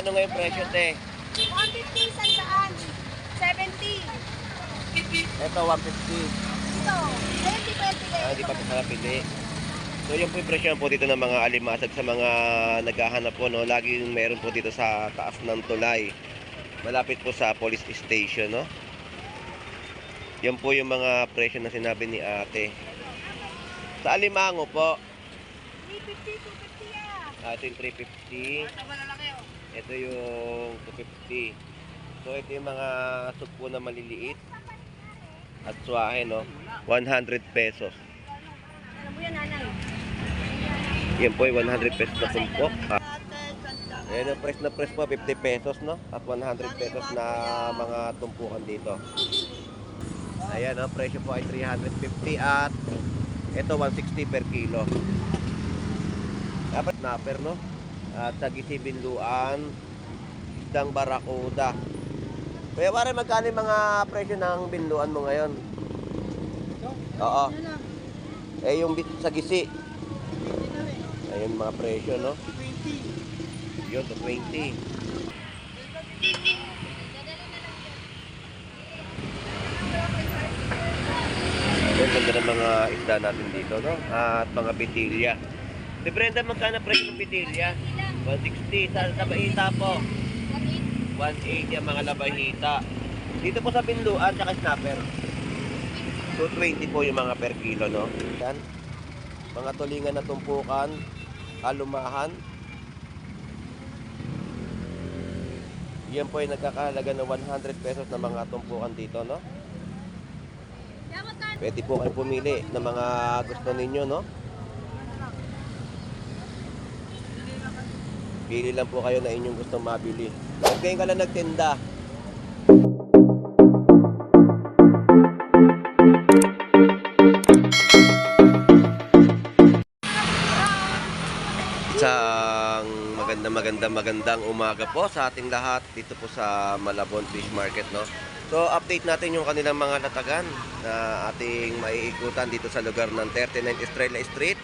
Magkano ngayon presyo, te? 150 sandaan. 70. Ito, 150. Ito. 20 pwede kayo. Hindi pa ito pili. So, yung po yung presyo po dito ng mga alimasag sa mga naghahanap po, no? Laging meron po dito sa taas ng tulay. Malapit po sa police station, no? Yan po yung mga presyo na sinabi ni ate. Sa alimango po. 350, 250 yan. Ito yung 350. Ito yung 250. So, ito yung mga sugpo na maliliit. At suwahe, no? 100 pesos. Alam mo yan, nanay. Yan po yung 100 pesos na tumpok. Ayan yung press na press po, 50 pesos, no? At 100 pesos na mga tumpukan dito. Ayan, no? Presyo po ay 350 at ito 160 per kilo. Dapat snapper, no? At sagisi binluan, isdang barakuda. Kaya pare, magkano yung mga presyo ng binluan mo ngayon? Oo. Eh, yung sagisi. Ayun mga presyo, no? Yun, to 20. Ayun, ganda ng mga isda natin dito, no? At mga pitilya. Si Brenda, magkano presyo ng pitilya? 160. Sa labahita po. 180 ang mga labahita. Dito po sa pinluan, tsaka snapper. 220 po yung mga per kilo, no? Yan. Mga tulingan na tumpukan, kalumahan. Yan po ay nagkakahalaga ng 100 pesos na mga tumpukan dito, no? Pwede po kayo pumili ng mga gusto ninyo, no? Pili lang po kayo na inyong gustong mabili. Huwag kayong ka lang nagtinda. Isang magandang umaga po sa ating lahat dito po sa Malabon Fish Market, no? So, update natin yung kanilang mga latagan na ating maiikutan dito sa lugar ng 39 Estrella Street,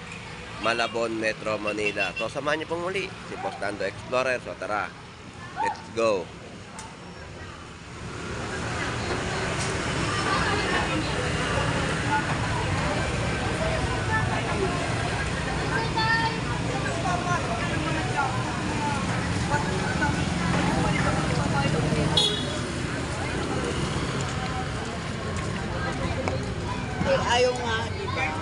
Malabon, Metro Manila. So, samahan niyo pong muli si Boss Dando Explorer. So, tara, let's go! Ayaw nga, di ba?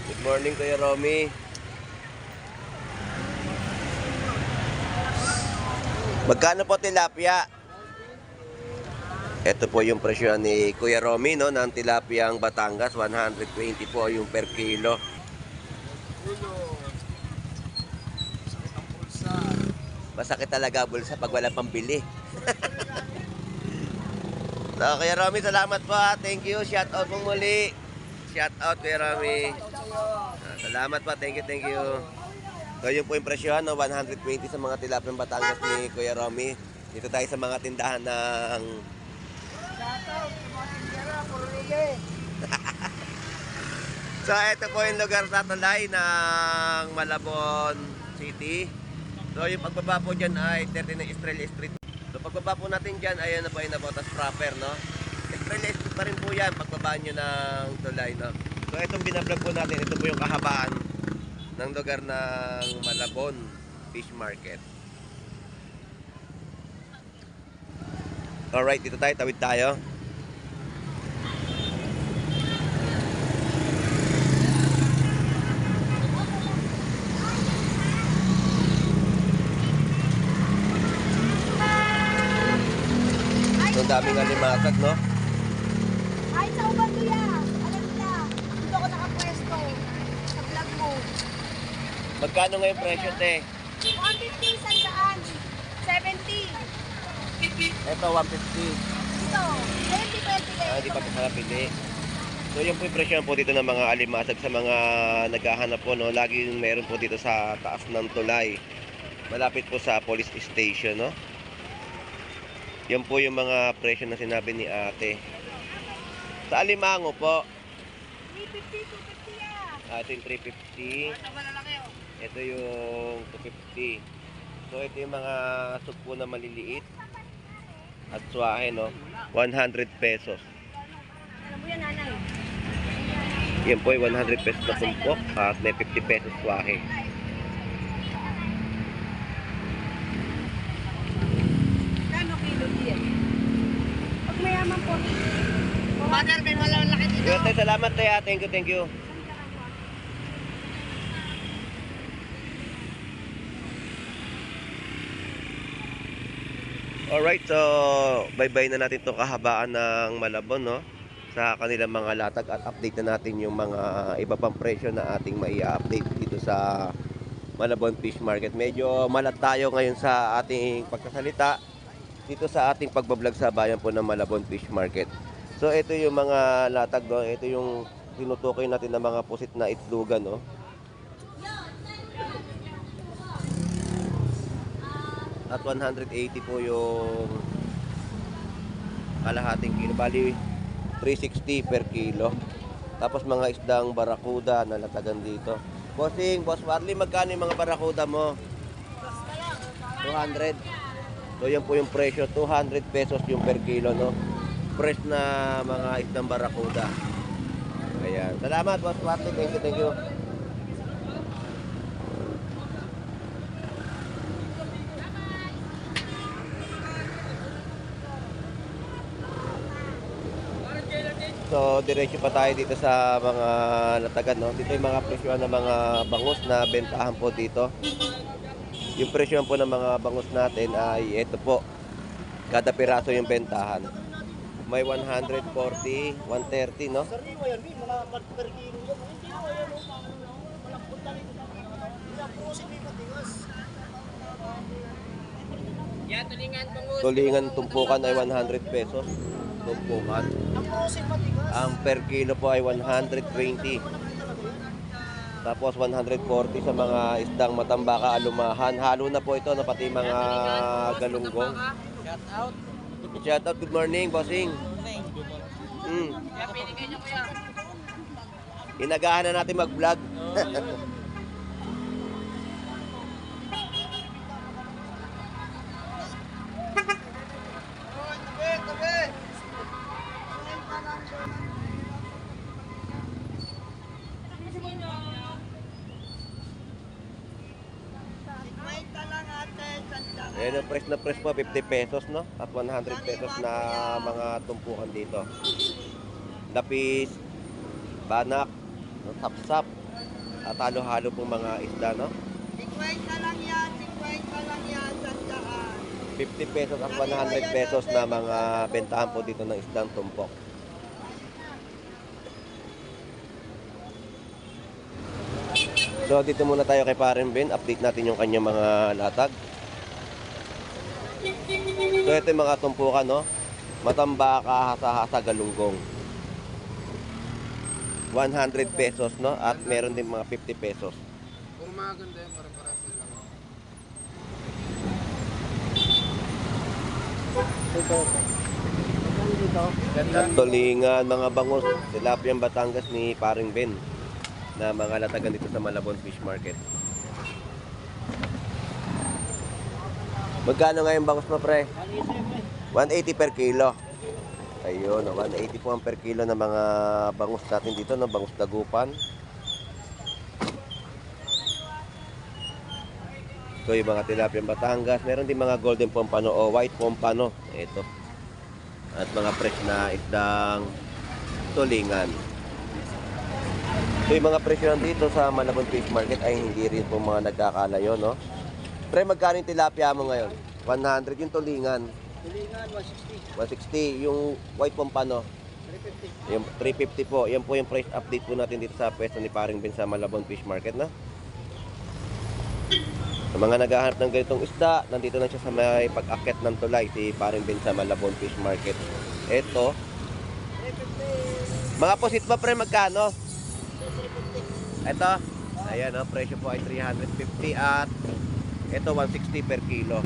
Good morning, Kuya Romy. Magkano po tilapia? Ito po yung presyo ni Kuya Romy, no, ng tilapia ang Batangas. 120 po yung per kilo. Masakit talaga bulsa pag wala pambili. So, Kuya Romy, salamat po. Thank you. Shout out mo muli. Shout out, Kuya Romy. Salamat po. Thank you, thank you. So, yun po yung presyo, no? 120 sa mga tilapia ng Batangas ni Kuya Romy. Dito tayo sa mga tindahan ng... So, ito po yung lugar sa tulay ng Malabon City. So, yung pagbaba po dyan ay 39 Estrella Street. So, pagbaba po natin dyan, ayan na po yung nabotas proper, no? Estrella Street pa rin po yan, pagbaba nyo ng tulay, no? So, itong binablog po natin, ito po yung kahabaan ng lugar ng Malabon Fish Market. Alright, dito tayo, tawid tayo. Ang daming alimasag, no? Ay, sa Ubanduya. Alam nila. Dito ako nakapwesto. Sa vlog mo. Magkano ngayon presyo, te? 150 sandaan. 70. Ito, 150. Ito, 20 Hindi pa ito nakapili. So yung po yung presyo po dito ng mga alimasag sa mga naghahanap po, no? Laging meron po dito sa taas ng tulay. Malapit po sa police station, no? Yan po yung mga presyo na sinabi ni ate. Sa alimango po, 350, 250 yan. ito yung 350. Ito yung 250. So ito yung mga sugpo na maliliit at suwahe, no? 100 pesos. Alam mo yan, nanay. Yan po yung 100 pesos na tumpok at may 50 pesos suwahe. Kano kilo yan? Pag mayaman po. Mother, may walang laki dito. Yo, tayo, salamat tayo. Thank you, thank you. Alright, so bye-bye na natin itong kahabaan ng Malabon, no? Sa kanilang mga latag at update na natin yung mga iba pang presyo na ating mai-update dito sa Malabon Fish Market. Medyo malat tayo ngayon sa ating pagsasalita dito sa ating pagbablog sa bayan po ng Malabon Fish Market. So ito yung mga latag, no? Ito yung tinutukoy natin ng mga pusit na itlugan, no? At 180 po yung kalahating kilo. Bali, 360 per kilo. Tapos mga isdang barakuda na latagan dito. Bossing, Boss Marley, magkano yung mga barakuda mo? 200. So yan po yung presyo, 200 pesos yung per kilo, no? Fresh na mga isdang barakuda. Ayan. Salamat, Boss Marley. Thank you, thank you. So, diretso pa tayo dito sa mga latagan, no? Dito yung mga presyo ng mga bangus na bentahan po dito. Yung presyo po ng mga bangus natin ay ito po. Kada piraso yung bentahan. May 140, 130, no? Sariwa yan, may mga per kilo yan. Hindi mo yan, walang punta nito. Ilang pusin may matigas. Yan, tulingan bangus. Tulingan tumpukan ay 100 pesos. Tumpukan. Ang pusin matigas. Ang per kilo po ay 120. Tapos 140 sa mga isdang matambaka, alumahan. Halo na po ito, no? Pati mga galunggong. Shout out. Shout out, good morning, bossing. Kaya pinigay niyo kuya. Inagahan na natin mag-vlog. Ayan ang price na price po, 50 pesos, no? At 100 pesos na mga tumpukan dito. Lapis, banak, no? Sapsap, at halo-halo pong mga isda, no? 50 lang yan, 50 lang yan, sandaan. 50 pesos at 100 pesos na mga bentahan po dito ng isdang tumpok. So dito muna tayo kay Parin Ben, update natin yung kanyang mga latag. So ito yung mga tumpukan, no? Matambaka, hasa-hasa, galunggong. 100 pesos, no? At meron din mga 50 pesos. Kung maganda yan, parang sila. At tulingan, mga bangus, tilapiyang Batangas ni Paring Ben na mga latagan dito sa Malabon Fish Market. Magkano ngayon bangus mo, pre? 180 per kilo. Ayun, 180 po ang per kilo ng mga bangus natin dito, no? Bangus dagupan. So yung mga tilapiyang Batangas, meron din mga golden pompano o white pompano. Ito. At mga fresh na isdang tulingan. So yung mga presyo dito sa Malabon Fish Market ay hindi rin po mga nagkakalayo, no? Pre, magkano yung tilapia mo ngayon? 100 yung tulingan. Tulingan, 160. 160 yung white pompano. 350. Yung 350 po. Yan po yung price update po natin dito sa pwesto ni Paring Ben sa Malabon Fish Market, no? Sa mga naghahanap ng ganitong isda, nandito na siya sa may pag-akit ng tulay, si Paring Ben sa Malabon Fish Market. Ito, mga pusit pa pre, magkano? Ito, ayan o, presyo po ay 350 at ito 160 per kilo.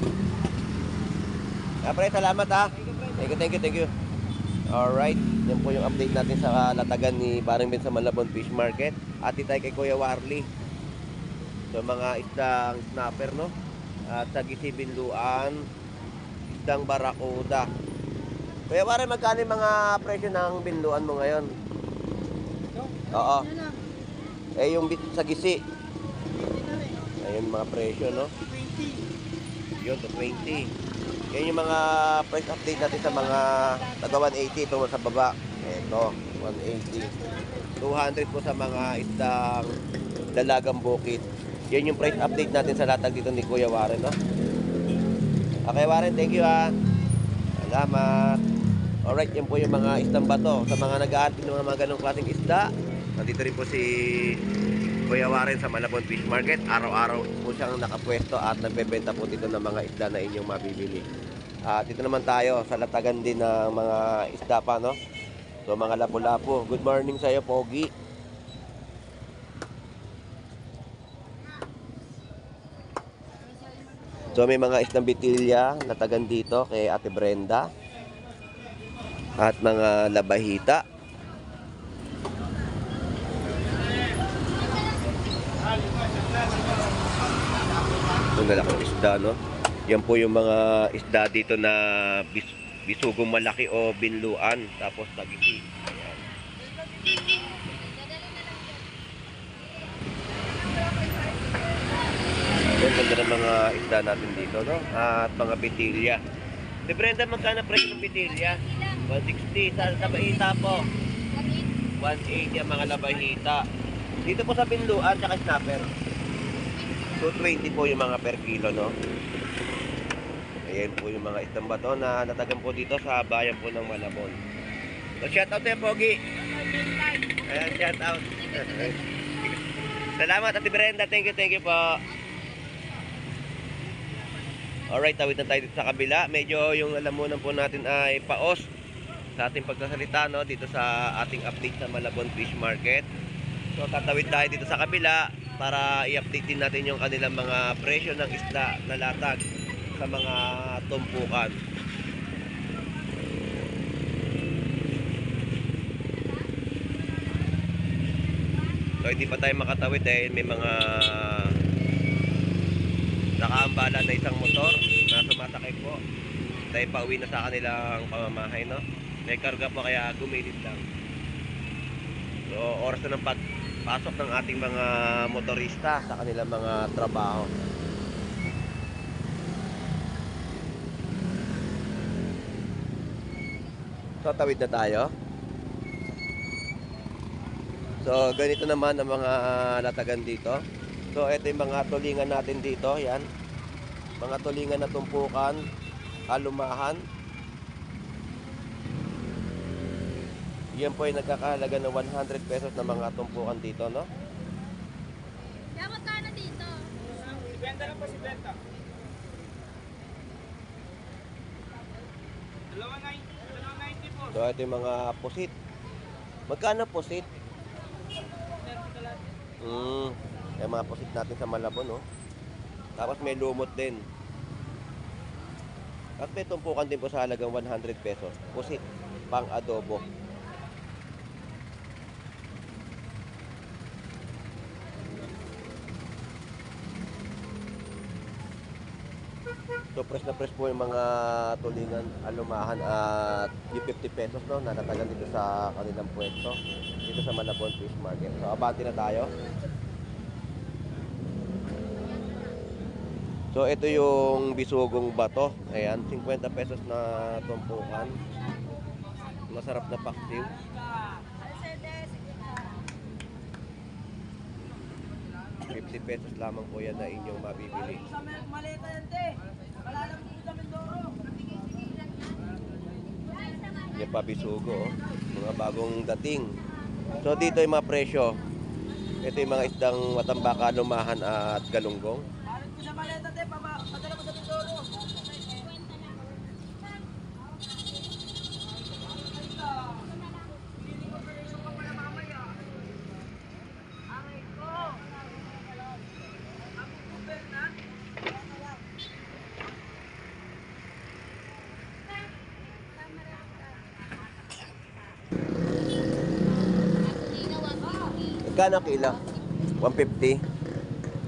Pre, salamat ha. Thank you. Alright, yan po yung update natin sa latagan ni Paring Ben sa Malabon Fish Market. Ati tayo kay Kuya Warley. So mga isdang snapper, no? At sa gisibinluan, isdang barakuda. Kuya Warley, magkano yung mga presyo ng binluan mo ngayon? Oo. Eh yung sa gisi. Ayun mga presyo, no? 20. Yun, to 20. Yan yung mga price update natin sa mga taga 180 ito sa baba. Ito, 180. 200 po sa mga isdang dalagang bukid. Yan yung price update natin sa latag dito ni Kuya Warren, no? Okay, Warren, thank you ha. Salamat. Alright, yan po yung mga isdang bato. Sa mga nag-aartin ng mga ganong klaseng isda, nandito rin po si Kuya Warren sa Malabon Fish Market. Araw-araw po siyang nakapwesto at nagbebenta po dito ng mga isda na inyong mabibili. Dito naman tayo sa latagan din ng mga isda pa, no? So mga lapu-lapu. Good morning sa iyo, Pogi. So may mga isdang bitilya latagan dito kay Ate Brenda. At mga labahita. Ito lalakang isda, no? Yan po yung mga isda dito na bisugong malaki o binluan. Tapos tagisi. Ayan. Yan, ganda ng mga isda natin dito, no? At mga bitilya. Si Brenda, magkano presyo ng bitilya? 160. Sa bahita po. 180 ang mga labahita. Dito po sa binluan, tsaka snapper. 220 po yung mga per kilo, no? Ayan po yung mga isdang bato na natagan po dito sa bayan po ng Malabon. So, shout out tayo, Pogi. Ayan, shout out. Salamat, Ate Brenda. Thank you po. Alright, tawid na tayo dito sa kabila. Medyo yung lalamunan po natin ay paos sa ating pagsasalita, no? Dito sa ating update sa Malabon Fish Market. So, tatawid tayo dito sa kabila para i-update din natin yung kanilang mga presyo ng isda na latag sa mga tumpukan. So hindi pa tayo makatawid dahil may mga nakaambala na isang motor na sumasakay po. Tayo pauwi na sa kanilang pamamahay, no? May karga po kaya gumilid lang. So oras na ng pagpasok ng ating mga motorista sa kanilang mga trabaho. So tawid na tayo. So ganito naman ang mga latagan dito. So ito yung mga tulingan natin dito, yan. Mga tulingan na tumpukan, alumahan. Yan po ay nagkakahalaga ng 100 pesos na mga tumpukan dito, no? Kaya magkano dito? Benta lang pa si Benta. 290 po. So ito yung mga pusit. Magkano pusit? Yung mga pusit natin sa Malabon, no? Tapos may lumot din. At may tumpukan din po sa halagang 100 pesos. Pusit, pang adobo. So press na press po yung mga tulingan, alumahan at yung 50 pesos, no, na natagan dito sa kanilang pwesto dito sa Malabon Fish Market. So abante na tayo. So ito yung bisugong bato. Ayan, 50 pesos na tumpukan. Masarap na paksiw. 50 pesos lamang po yan na inyong mabibili. Maleta yan, te. Wala lang po sa Mindoro. Yung pabisugo, oh. Mga bagong dating. So dito yung mga presyo. Ito yung mga isdang matambaka, lumahan at galunggong. Parang ko sa maleta tayo, padala mo sa Mindoro. Magkano kilo? 150.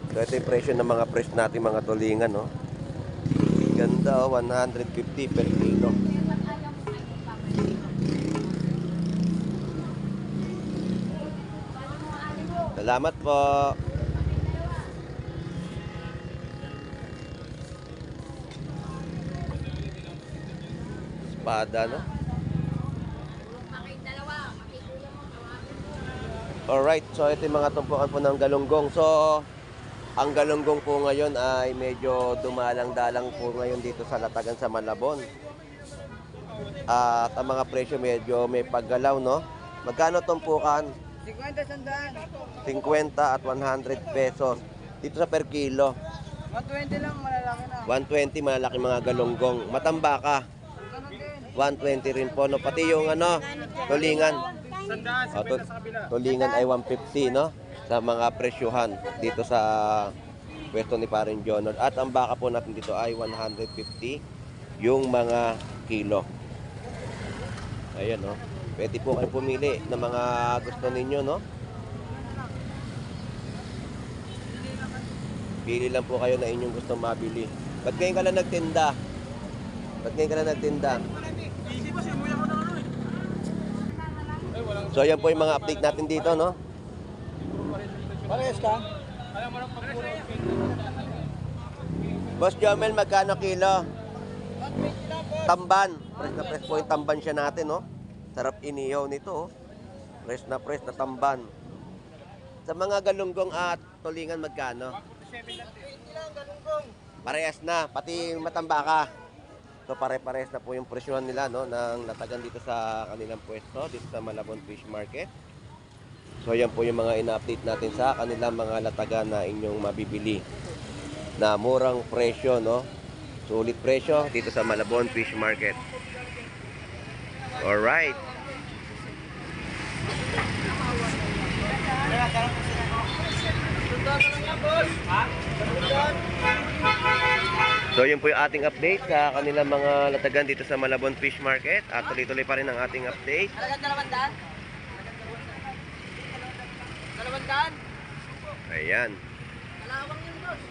So ito yung presyo ng mga fresh natin mga tulingan, no? Ganda, 150 per kilo. Salamat po. Espada, no? Alright, so ito yung mga tumpukan po ng galunggong. So, ang galunggong po ngayon ay medyo dumalang-dalang po ngayon dito sa Latagan sa Malabon. At ang mga presyo medyo may paggalaw, no? Magkano tumpukan? 50 sandaan. 50 at 100 pesos. Dito sa per kilo. 120 lang, malalaki na. 120 malaki mga galunggong. Matambaka. Ganun din. 120 rin po, no? Pati yung ano, tulingan. Tulingan ay 150, no? Sa mga presyuhan dito sa pwesto ni Paring Jonor. At ang baka po natin dito ay 150 yung mga kilo. Ayan, no? Pwede po kayo pumili ng mga gusto ninyo, no? Pili lang po kayo na inyong gustong mabili. Ba't ngayon ka lang nagtinda? Ba't ngayon ka lang nagtinda? So, ayan po yung mga update natin dito, no? Parehas ka? Boss Jomel, magkano kilo? 120 lang po. Tamban. Press na press po yung tamban siya natin, no? Sarap inihaw nito, oh. Press na tamban. Sa mga galunggong at tulingan, magkano? 20 lang, galunggong. Parehas na, pati matambaka. So pare-parehas na po yung presyohan nila, no, ng Latagan dito sa kanilang pwesto, dito sa Malabon Fish Market. So yan po yung mga ina-update natin sa kanilang mga latagan na inyong mabibili na murang presyo, no? Sulit presyo dito sa Malabon Fish Market. Alright. So yun po yung ating update sa kanilang mga latagan dito sa Malabon Fish Market. At tuloy-tuloy pa rin ang ating update. Talagang 200? 200? Ayan. Kalawang yun, boss.